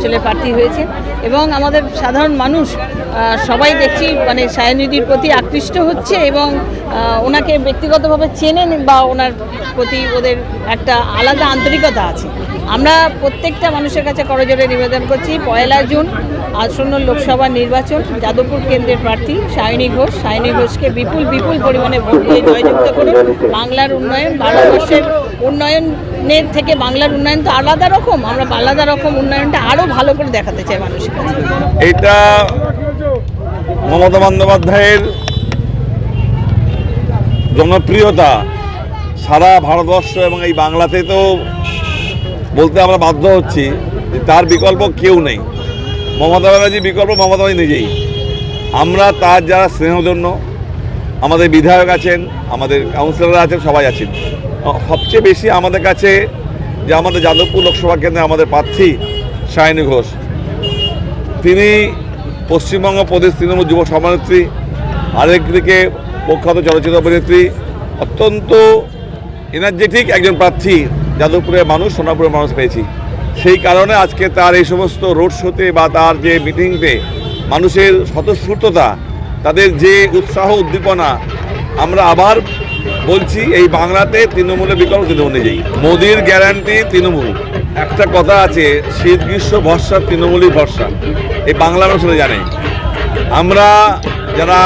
অঞ্চলে প্রার্থী হয়েছেন এবং আমাদের সাধারণ মানুষ সবাই দেখছি মানে সায়নিধির প্রতি আকৃষ্ট হচ্ছে এবং ওনাকে ব্যক্তিগতভাবে চেনেন বা ওনার প্রতি ওদের একটা আলাদা আন্তরিকতা আছে। আমরা প্রত্যেকটা মানুষের কাছে করজোড়ে নিবেদন করছি 1 জুন আসন্ন লোকসভা নির্বাচন, যাদবপুর কেন্দ্রের প্রার্থী সায়নী ঘোষকে বিপুল পরিমাণে ভোট দিয়ে জয়যুক্ত করুন। বাংলার উন্নয়ন, ভারতবর্ষের উন্নয়নের থেকে বাংলার উন্নয়ন তো আলাদা রকম, আমরা আলাদা রকম উন্নয়নটা আরও ভালো করে দেখাতে চাই মানুষের কাছে। এটা মমতা বন্দ্যোপাধ্যায়ের জনপ্রিয়তা সারা ভারতবর্ষ এবং এই বাংলাতে তো বলতে আমরা বাধ্য হচ্ছি যে তার বিকল্প কেউ নেই। মমতা ব্যানার্জি বিকল্প মমতা ব্যানার্জি নিজেই। আমরা তার যারা স্নেহজন্য আমাদের বিধায়ক আছেন, আমাদের কাউন্সিলররা আছেন, সবাই আছেন। সবচেয়ে বেশি আমাদের কাছে যে আমাদের যাদবপুর লোকসভা কেন্দ্রে আমাদের প্রার্থী সায়নী ঘোষ, তিনি পশ্চিমবঙ্গ প্রদেশ তৃণমূল যুব সভানেত্রী, আরেকদিকে প্রখ্যাত চলচ্চিত্র অভিনেত্রী, অত্যন্ত এনার্জেটিক একজন প্রার্থী যাদবপুরের মানুষ, সোনাপুরের মানুষ পেয়েছি। সেই কারণে আজকে তার এই সমস্ত রোড শোতে বা তার যে মিটিংতে মানুষের স্বতঃস্ফূর্ততা, তাদের যে উৎসাহ উদ্দীপনা, আমরা আবার বলছি এই বাংলাতে তৃণমূলের বিকল্প তৃণমূল নিজেই। মোদির গ্যারান্টি তৃণমূল। একটা কথা আছে, শীত গ্রীষ্ম ভরসা তৃণমূলই ভরসা, এই বাংলা মানুষরা জানে। আমরা যারা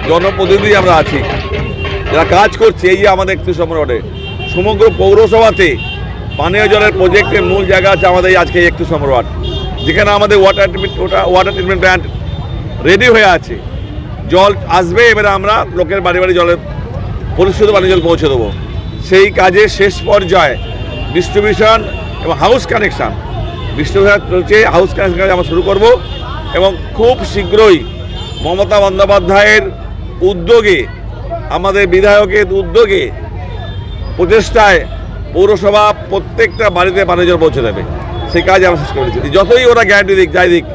জনপ্রতিনিধি আমরা আছি, যারা কাজ করছি, এই যে আমাদের 31 নম্বর ওয়ার্ডে সমগ্র পৌরসভাতে পানীয় জলের প্রজেক্টের মূল জায়গা আছে আমাদের আজকে 31 নম্বর ওয়ার্ড, যেখানে আমাদের ওয়াটার ট্রিটমেন্ট প্ল্যান্ট রেডি হয়ে আছে। জল আসবে, এবারে আমরা লোকের বাড়ি বাড়ি জলের পরিশুদ্ধ পানীয় জল পৌঁছে দেবো। সেই কাজে শেষ পর্যায়ে ডিস্ট্রিবিউশন এবং হাউস কানেকশান চলছে। হাউস কানেকশন কাজ আমরা শুরু করব এবং খুব শীঘ্রই মমতা বন্দ্যোপাধ্যায়ের উদ্যোগে, আমাদের বিধায়কের উদ্যোগে, প্রচেষ্টায় পৌরসভা প্রত্যেকটা বাড়িতে পানীয় জল পৌঁছে দেবে। সেই কাজ আমরা শেষ করেছি। যতই ওরা গ্যারান্টি দিক, যাই দিক,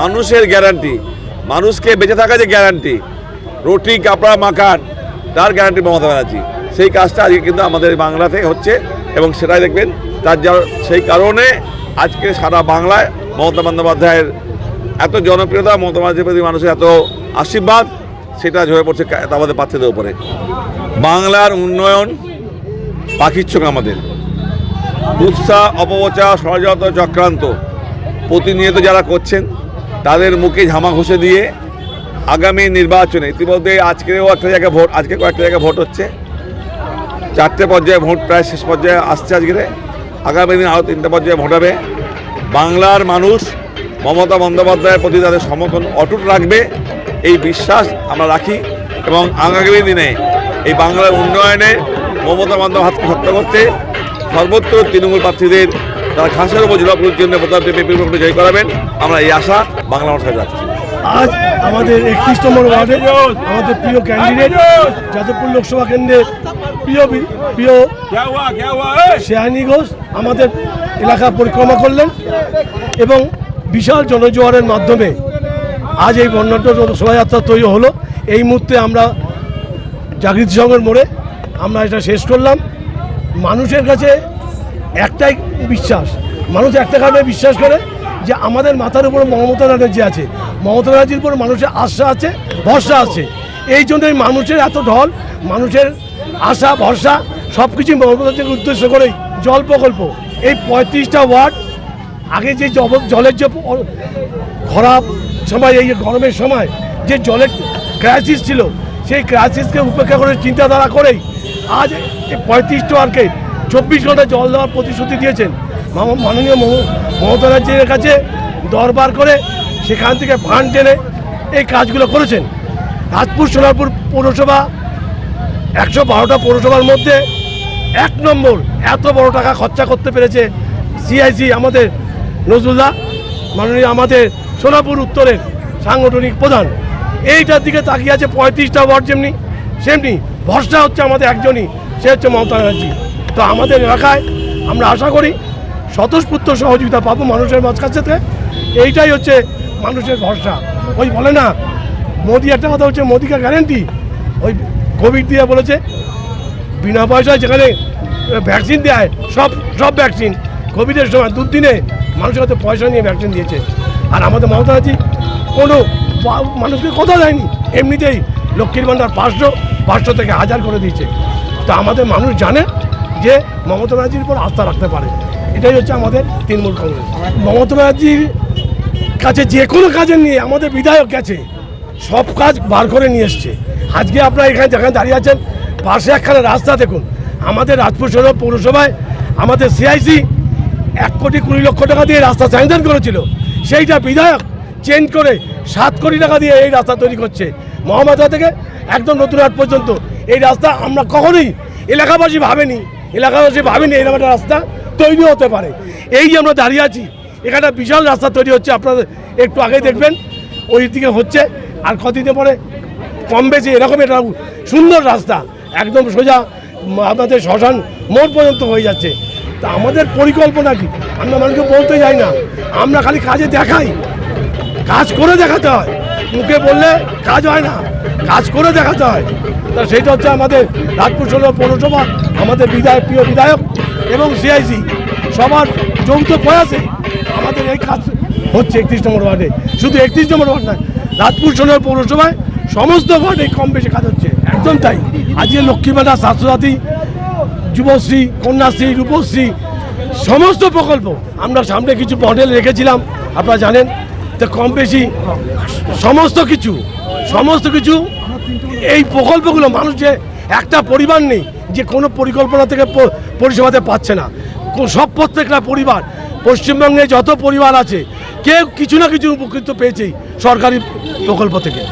মানুষের গ্যারান্টি, মানুষকে বেঁচে থাকা যে গ্যারান্টি, রুটি কাপড়া মাকান, তার গ্যারান্টি মমতা ব্যানার্জি। সেই কাজটা আজকে কিন্তু আমাদের বাংলাতে হচ্ছে এবং সেটাই দেখবেন। তার সেই কারণে আজকে সারা বাংলায় মমতা বন্দ্যোপাধ্যায়ের এত জনপ্রিয়তা, মমতা ব্যানার্জির প্রতি মানুষের এত আশীর্বাদ, সেটা ঝরে পড়ছে আমাদের প্রার্থীদের উপরে। বাংলার উন্নয়ন পাখির চোখ আমাদের। উৎসাহ, অপপ্রচার, ষড়যন্ত্র, চক্রান্ত প্রতিনিয়ত যারা করছেন তাদের মুখে ঝামা ঘষে দিয়ে আগামী নির্বাচনে, ইতিমধ্যে আজকেও একটা জায়গায় ভোট, আজকে কয়েকটা জায়গায় ভোট হচ্ছে, 4টে পর্যায়ে ভোট প্রায় শেষ পর্যায়ে আসছে। আজকে আগামী দিন আরও 3টে পর্যায়ে ভোট হবে। বাংলার মানুষ মমতা বন্দ্যোপাধ্যায়ের প্রতি তাদের সমর্থন অটুট রাখবে, এই বিশ্বাস আমরা রাখি এবং আগামী দিনে এই বাংলার উন্নয়নে মমতা বন্দ্যোপাধ্যায়কে শক্ত করতে সর্বত্র তৃণমূল প্রার্থীদের তারা ঘাসের উপর জেলাপুর কেন্দ্রে প্রতাপ পেপির জয় করাবেন, আমরা এই আশা বাংলা মানুষের রাখছি। আজ আমাদের 31 নম্বর ওয়ার্ডে আমাদের প্রিয় ক্যান্ডিডেট, যাদবপুর লোকসভা কেন্দ্রের প্রিয় সায়নী ঘোষ আমাদের এলাকা পরিক্রমা করলেন এবং বিশাল জনজোয়ারের মাধ্যমে আজ এই বর্ণাঢ্য শোভাযাত্রা তৈরি হলো। এই মুহূর্তে আমরা জাগৃতি সংঘের মোড়ে আমরা এটা শেষ করলাম। মানুষের কাছে একটাই বিশ্বাস, মানুষ একটা কারণে বিশ্বাস করে যে আমাদের মাথার উপর মমতা ব্যানার্জি আছে, মমতা ব্যানার্জির উপর মানুষের আশা আছে, ভরসা আছে। এই জন্যই মানুষের এত ঢল, মানুষের আশা ভরসা সব কিছুই মমতা ব্যানার্জিকে উদ্দেশ্য করেই জল প্রকল্প। এই 35টা ওয়ার্ড আগে যে জলের যে খরাপ সময়, এই গরমের সময় যে জলের ক্রাইসিস ছিল, সেই ক্রাইসিসকে উপেক্ষা করে চিন্তাধারা করেই আজ এই 35টা ওয়ার্ডকে 24 ঘন্টা জল দেওয়ার প্রতিশ্রুতি দিয়েছেন। মাননীয় মমতা ব্যানার্জির কাছে দরবার করে সেখান থেকে ফান্ড টেনে এই কাজগুলো করেছেন। রাজপুর সোনারপুর পৌরসভা 112টা পৌরসভার মধ্যে 1 নম্বর এত বড় টাকা খরচা করতে পেরেছে সিআইসি আমাদের নজরুল্লাহ, মাননীয় আমাদের সোনারপুর উত্তরের সাংগঠনিক প্রধান। এইটার দিকে তাকিয়ে আছে 35টা ওয়ার্ড, যেমনি সেমনি ভরসা হচ্ছে আমাদের একজনই, সে হচ্ছে মমতা ব্যানার্জি। তো আমাদের এলাকায় আমরা আশা করি স্বতঃস্ফূর্ত সহযোগিতা পাবো মানুষের মাঝখানে। এইটাই হচ্ছে মানুষের ভরসা। ওই বলে না মোদি, একটা কথা হচ্ছে মোদিকে গ্যারেন্টি, ওই কোভিড দিয়ে বলেছে বিনা পয়সায় যেখানে ভ্যাকসিন দেয়, সব ভ্যাকসিন কোভিডের সময় দুদিনে মানুষের কাছে পয়সা নিয়ে ভ্যাকসিন দিয়েছে। আর আমাদের মমতা ব্যানার্জি কোনো মানুষকে কথা দেয়নি, এমনিতেই লক্ষ্মীর ভাণ্ডার 500 থেকে 1000 করে দিয়েছে। তো আমাদের মানুষ জানে যে মমতা ব্যানার্জির উপর আস্থা রাখতে পারে। এটাই হচ্ছে আমাদের তৃণমূল কংগ্রেস। মমতা ব্যানার্জির কাছে যে কোনো কাজে নিয়ে আমাদের বিধায়ক গেছে, সব কাজ বার করে নিয়ে এসছে। আজকে আপনারা এখানে যেখানে দাঁড়িয়ে আছেন, পাশে একখানা রাস্তা দেখুন। আমাদের রাজপুর শহর পৌরসভায় আমাদের সিআইসি 1,20,00,000 টাকা দিয়ে রাস্তা স্যাংশন করেছিল, সেইটা বিধায়ক চেঞ্জ করে 7 কোটি টাকা দিয়ে এই রাস্তা তৈরি করছে। মহামাতা থেকে একদম নতুনহাট পর্যন্ত এই রাস্তা আমরা কখনোই এলাকাবাসী ভাবেনি এরকম একটা রাস্তা তৈরি হতে পারে। এই যে আমরা দাঁড়িয়ে আছি, এখানে বিশাল রাস্তা তৈরি হচ্ছে, আপনারা একটু আগে দেখবেন ওই দিকে হচ্ছে। আর কতদিন পরে কম বেশি এরকম একটা সুন্দর রাস্তা একদম সোজা আমাদের শ্মশান মোড় পর্যন্ত হয়ে যাচ্ছে। তা আমাদের পরিকল্পনা কি, আমরা মানুষকে বলতে যাই না, আমরা খালি কাজে দেখাই, কাজ করে দেখাতে হয়। মুখে বললে কাজ হয় না, কাজ করে দেখাতে হয়। তা সেইটা হচ্ছে আমাদের রাজপুর শহর পৌরসভা, আমাদের প্রিয় বিধায়ক এবং সিআইসি সবার যৌথ প্রয়াসে আমাদের এই কাজ হচ্ছে 31 নম্বর ওয়ার্ডে। শুধু 31 নম্বর ওয়ার্ড নয়, রাজপুর শহর পৌরসভায় সমস্ত ওয়ার্ডে কম বেশি কাজ হচ্ছে। একদম তাই। আজকে লক্ষ্মী ভাণ্ডার, স্বাস্থ্যসাথী, যুবশ্রী, কন্যাশ্রী, রূপশ্রী সমস্ত প্রকল্প আমরা সামনে কিছু মডেল রেখেছিলাম, আপনারা জানেন। তো কম বেশি সমস্ত কিছু এই প্রকল্পগুলো মানুষ, যে একটা পরিবার নেই যে কোনো পরিকল্পনা থেকে পরিষেবাতে পাচ্ছে না। প্রত্যেকটা পরিবার, পশ্চিমবঙ্গে যত পরিবার আছে, কেউ কিছু না কিছু উপকৃত পেয়েছেই সরকারি প্রকল্প থেকে।